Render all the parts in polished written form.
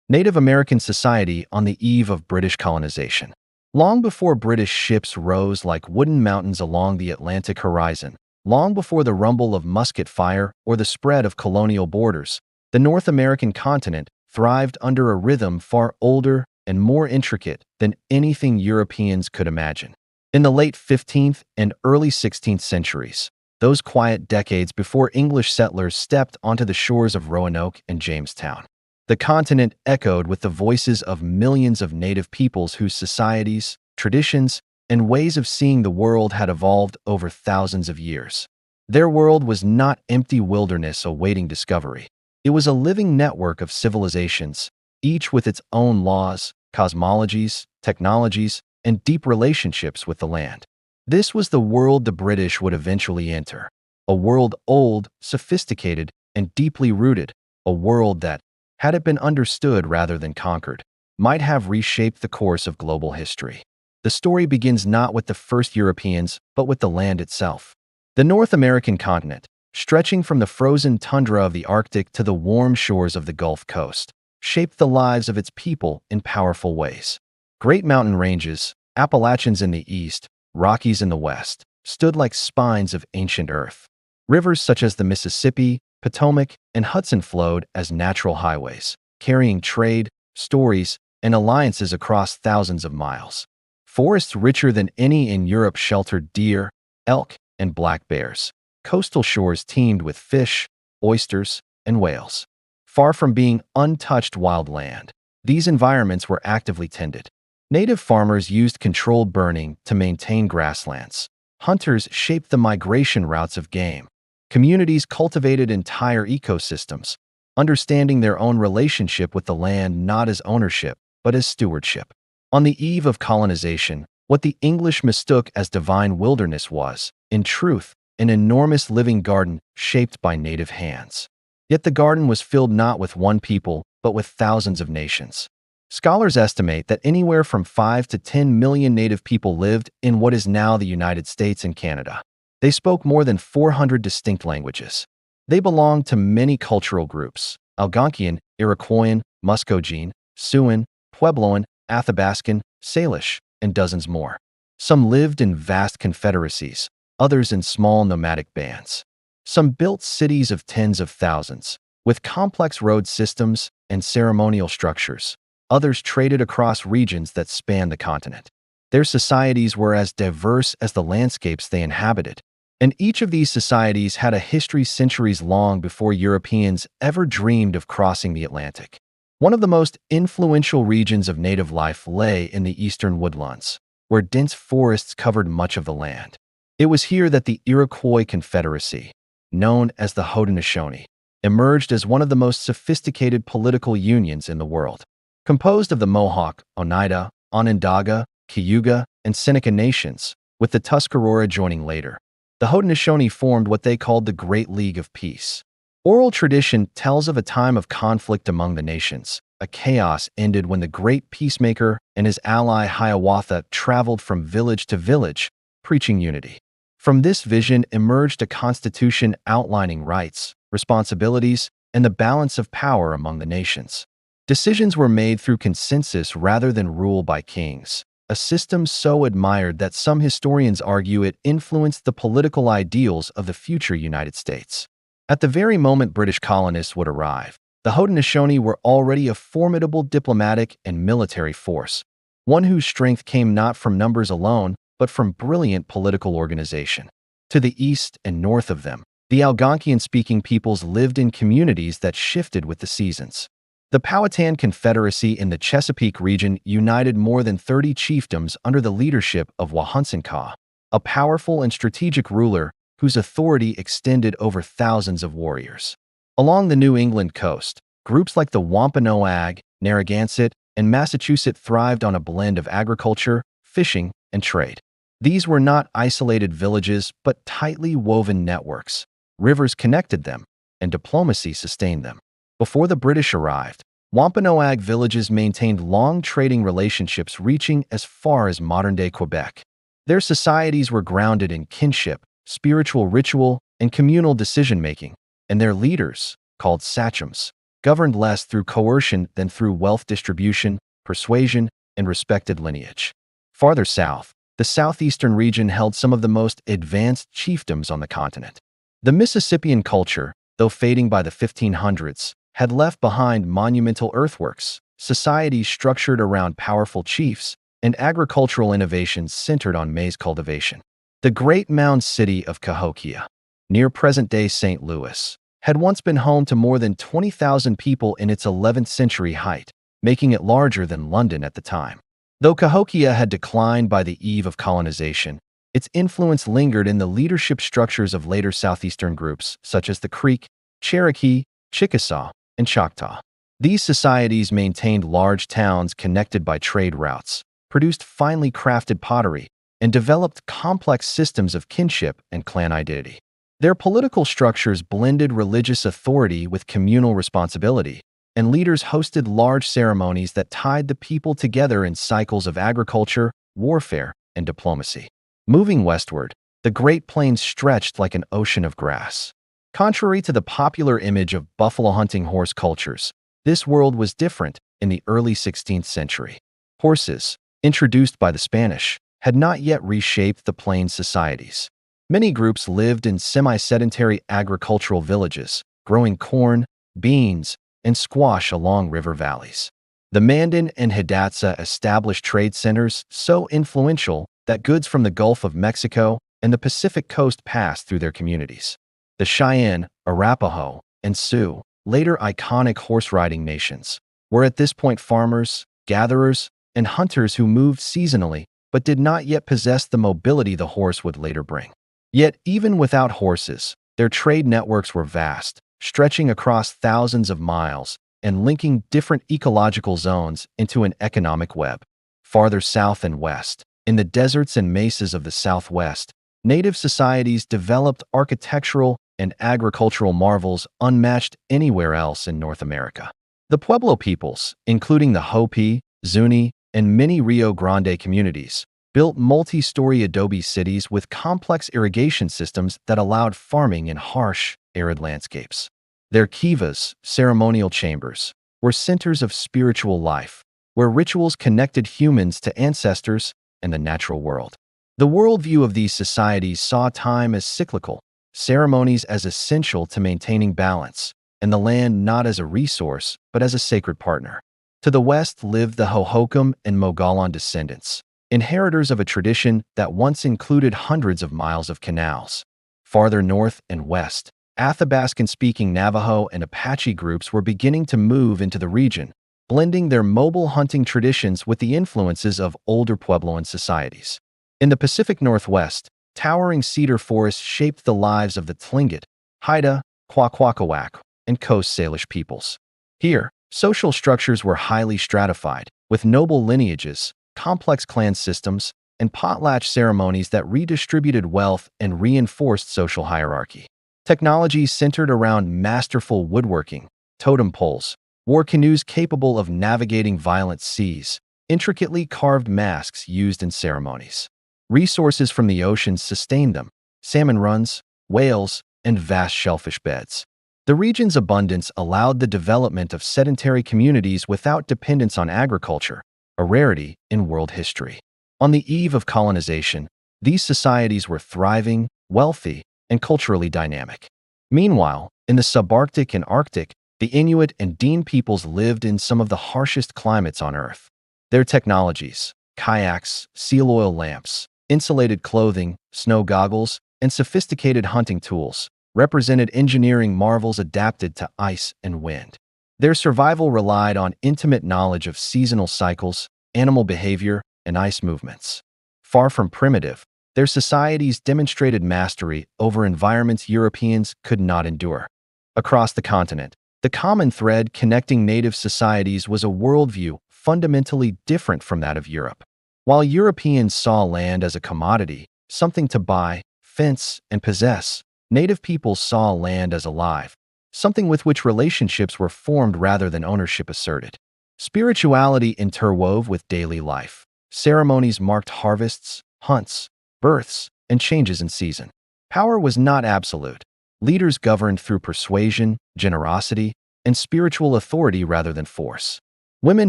Native American society on the eve of British colonization. Long before British ships rose like wooden mountains along the Atlantic horizon, long before the rumble of musket fire or the spread of colonial borders, the North American continent thrived under a rhythm far older and more intricate than anything Europeans could imagine. In the late 15th and early 16th centuries, those quiet decades before English settlers stepped onto the shores of Roanoke and Jamestown, the continent echoed with the voices of millions of native peoples whose societies, traditions, and ways of seeing the world had evolved over thousands of years. Their world was not empty wilderness awaiting discovery. It was a living network of civilizations, each with its own laws, cosmologies, technologies, and deep relationships with the land. This was the world the British would eventually enter, a world old, sophisticated, and deeply rooted, a world that, had it been understood rather than conquered, might have reshaped the course of global history. The story begins not with the first Europeans, but with the land itself. The North American continent, stretching from the frozen tundra of the Arctic to the warm shores of the Gulf Coast, shaped the lives of its people in powerful ways. Great mountain ranges, Appalachians in the east, Rockies in the west, stood like spines of ancient earth. Rivers such as the Mississippi, Potomac, and Hudson flowed as natural highways, carrying trade, stories, and alliances across thousands of miles. Forests richer than any in Europe sheltered deer, elk, and black bears. Coastal shores teemed with fish, oysters, and whales. Far from being untouched wild land, these environments were actively tended. Native farmers used controlled burning to maintain grasslands. Hunters shaped the migration routes of game. Communities cultivated entire ecosystems, understanding their own relationship with the land not as ownership, but as stewardship. On the eve of colonization, what the English mistook as divine wilderness was, in truth, an enormous living garden shaped by native hands. Yet the garden was filled not with one people, but with thousands of nations. Scholars estimate that anywhere from 5 to 10 million native people lived in what is now the United States and Canada. They spoke more than 400 distinct languages. They belonged to many cultural groups: Algonquian, Iroquoian, Muscogene, Siouan, Puebloan, Athabascan, Salish, and dozens more. Some lived in vast confederacies, others in small nomadic bands. Some built cities of tens of thousands, with complex road systems and ceremonial structures. Others traded across regions that spanned the continent. Their societies were as diverse as the landscapes they inhabited, and each of these societies had a history centuries long before Europeans ever dreamed of crossing the Atlantic. One of the most influential regions of native life lay in the eastern woodlands, where dense forests covered much of the land. It was here that the Iroquois Confederacy, known as the Haudenosaunee, emerged as one of the most sophisticated political unions in the world. Composed of the Mohawk, Oneida, Onondaga, Cayuga, and Seneca nations, with the Tuscarora joining later, the Haudenosaunee formed what they called the Great League of Peace. Oral tradition tells of a time of conflict among the nations. A chaos ended when the great peacemaker and his ally Hiawatha traveled from village to village, preaching unity. From this vision emerged a constitution outlining rights, responsibilities, and the balance of power among the nations. Decisions were made through consensus rather than rule by kings, a system so admired that some historians argue it influenced the political ideals of the future United States. At the very moment British colonists would arrive, the Haudenosaunee were already a formidable diplomatic and military force, one whose strength came not from numbers alone, but from brilliant political organization. To the east and north of them, the Algonquian-speaking peoples lived in communities that shifted with the seasons. The Powhatan Confederacy in the Chesapeake region united more than 30 chiefdoms under the leadership of Wahunsenkaw, a powerful and strategic ruler whose authority extended over thousands of warriors. Along the New England coast, groups like the Wampanoag, Narragansett, and Massachusetts thrived on a blend of agriculture, fishing, and trade. These were not isolated villages, but tightly woven networks. Rivers connected them, and diplomacy sustained them. Before the British arrived, Wampanoag villages maintained long trading relationships reaching as far as modern-day Quebec. Their societies were grounded in kinship, spiritual ritual, and communal decision-making, and their leaders, called sachems, governed less through coercion than through wealth distribution, persuasion, and respected lineage. Farther south, the southeastern region held some of the most advanced chiefdoms on the continent. The Mississippian culture, though fading by the 1500s, had left behind monumental earthworks, societies structured around powerful chiefs, and agricultural innovations centered on maize cultivation. The great mound city of Cahokia, near present-day St. Louis, had once been home to more than 20,000 people in its 11th century height, making it larger than London at the time. Though Cahokia had declined by the eve of colonization, its influence lingered in the leadership structures of later southeastern groups such as the Creek, Cherokee, Chickasaw, and Choctaw. These societies maintained large towns connected by trade routes, produced finely crafted pottery, and developed complex systems of kinship and clan identity. Their political structures blended religious authority with communal responsibility, and leaders hosted large ceremonies that tied the people together in cycles of agriculture, warfare, and diplomacy. Moving westward, the Great Plains stretched like an ocean of grass. Contrary to the popular image of buffalo hunting horse cultures, this world was different in the early 16th century. Horses, introduced by the Spanish, had not yet reshaped the plains societies. Many groups lived in semi-sedentary agricultural villages, growing corn, beans, and squash along river valleys. The Mandan and Hidatsa established trade centers so influential that goods from the Gulf of Mexico and the Pacific coast passed through their communities. The Cheyenne, Arapaho, and Sioux, later iconic horse-riding nations, were at this point farmers, gatherers, and hunters who moved seasonally but did not yet possess the mobility the horse would later bring. Yet, even without horses, their trade networks were vast, stretching across thousands of miles and linking different ecological zones into an economic web. Farther south and west, in the deserts and mesas of the Southwest, native societies developed architectural and agricultural marvels unmatched anywhere else in North America. The Pueblo peoples, including the Hopi, Zuni, and many Rio Grande communities, built multi-story adobe cities with complex irrigation systems that allowed farming in harsh, arid landscapes. Their kivas, ceremonial chambers, were centers of spiritual life, where rituals connected humans to ancestors and the natural world. The worldview of these societies saw time as cyclical, ceremonies as essential to maintaining balance, and the land not as a resource, but as a sacred partner. To the west lived the Hohokam and Mogollon descendants, inheritors of a tradition that once included hundreds of miles of canals. Farther north and west, Athabascan-speaking Navajo and Apache groups were beginning to move into the region, blending their mobile hunting traditions with the influences of older Puebloan societies. In the Pacific Northwest, towering cedar forests shaped the lives of the Tlingit, Haida, Kwakwaka'wakw, and Coast Salish peoples. Here, social structures were highly stratified, with noble lineages, complex clan systems, and potlatch ceremonies that redistributed wealth and reinforced social hierarchy. Technology centered around masterful woodworking, totem poles, war canoes capable of navigating violent seas, intricately carved masks used in ceremonies. Resources from the oceans sustained them: salmon runs, whales, and vast shellfish beds. The region's abundance allowed the development of sedentary communities without dependence on agriculture, a rarity in world history. On the eve of colonization, these societies were thriving, wealthy, and culturally dynamic. Meanwhile, in the subarctic and Arctic, the Inuit and Dene peoples lived in some of the harshest climates on Earth. Their technologies, kayaks, seal oil lamps, insulated clothing, snow goggles, and sophisticated hunting tools, represented engineering marvels adapted to ice and wind. Their survival relied on intimate knowledge of seasonal cycles, animal behavior, and ice movements. Far from primitive, their societies demonstrated mastery over environments Europeans could not endure. Across the continent, the common thread connecting native societies was a worldview fundamentally different from that of Europe. While Europeans saw land as a commodity, something to buy, fence, and possess, native peoples saw land as alive, something with which relationships were formed rather than ownership asserted. Spirituality interwove with daily life. Ceremonies marked harvests, hunts, births, and changes in season. Power was not absolute. Leaders governed through persuasion, generosity, and spiritual authority rather than force. Women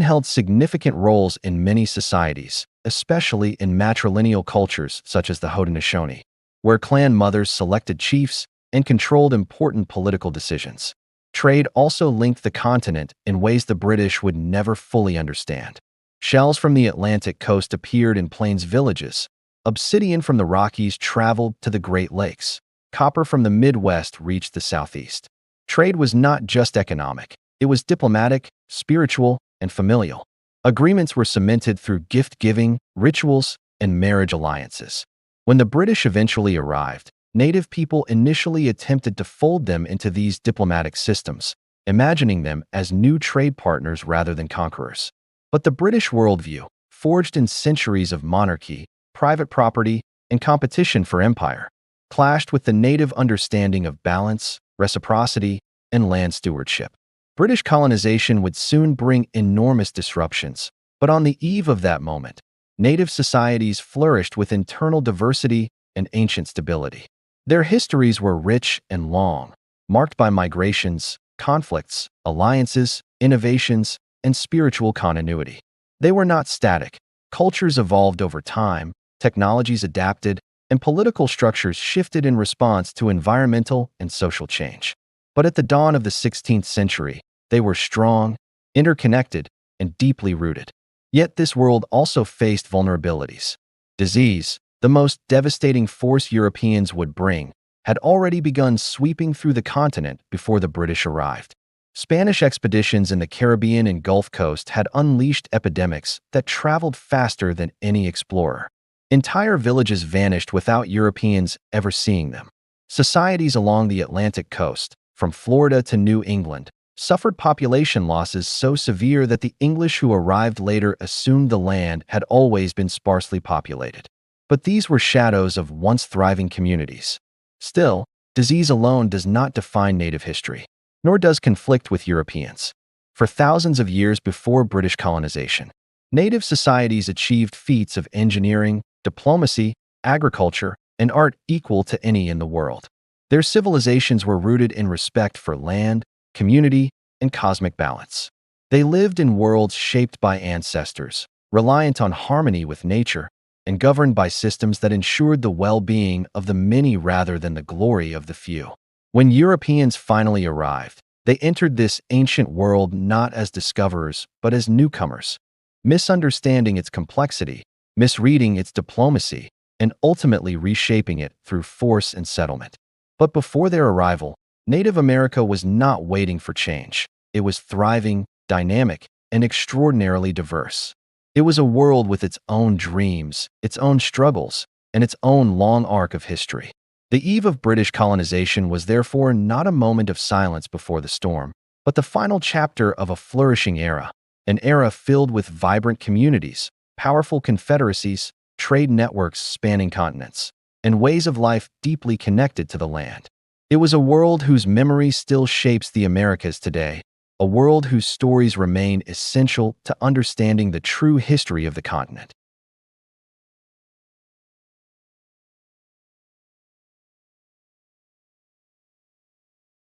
held significant roles in many societies, especially in matrilineal cultures such as the Haudenosaunee, where clan mothers selected chiefs and controlled important political decisions. Trade also linked the continent in ways the British would never fully understand. Shells from the Atlantic coast appeared in plains villages. Obsidian from the Rockies traveled to the Great Lakes. Copper from the Midwest reached the Southeast. Trade was not just economic. It was diplomatic, spiritual, and familial. Agreements were cemented through gift-giving, rituals, and marriage alliances. When the British eventually arrived, native people initially attempted to fold them into these diplomatic systems, imagining them as new trade partners rather than conquerors. But the British worldview, forged in centuries of monarchy, private property, and competition for empire, clashed with the native understanding of balance, reciprocity, and land stewardship. British colonization would soon bring enormous disruptions, but on the eve of that moment, native societies flourished with internal diversity and ancient stability. Their histories were rich and long, marked by migrations, conflicts, alliances, innovations, and spiritual continuity. They were not static. Cultures evolved over time, technologies adapted, and political structures shifted in response to environmental and social change. But at the dawn of the 16th century, they were strong, interconnected, and deeply rooted. Yet this world also faced vulnerabilities. Disease, the most devastating force Europeans would bring, had already begun sweeping through the continent before the British arrived. Spanish expeditions in the Caribbean and Gulf Coast had unleashed epidemics that traveled faster than any explorer. Entire villages vanished without Europeans ever seeing them. Societies along the Atlantic coast, from Florida to New England, suffered population losses so severe that the English who arrived later assumed the land had always been sparsely populated. But these were shadows of once thriving communities. Still, disease alone does not define native history, nor does conflict with Europeans. For thousands of years before British colonization, native societies achieved feats of engineering, diplomacy, agriculture, and art equal to any in the world. Their civilizations were rooted in respect for land, community, and cosmic balance. They lived in worlds shaped by ancestors, reliant on harmony with nature, and governed by systems that ensured the well-being of the many rather than the glory of the few. When Europeans finally arrived, they entered this ancient world not as discoverers, but as newcomers, misunderstanding its complexity, misreading its diplomacy, and ultimately reshaping it through force and settlement. But before their arrival, Native America was not waiting for change. It was thriving, dynamic, and extraordinarily diverse. It was a world with its own dreams, its own struggles, and its own long arc of history. The eve of British colonization was therefore not a moment of silence before the storm, but the final chapter of a flourishing era, an era filled with vibrant communities, powerful confederacies, trade networks spanning continents, and ways of life deeply connected to the land. It was a world whose memory still shapes the Americas today, a world whose stories remain essential to understanding the true history of the continent.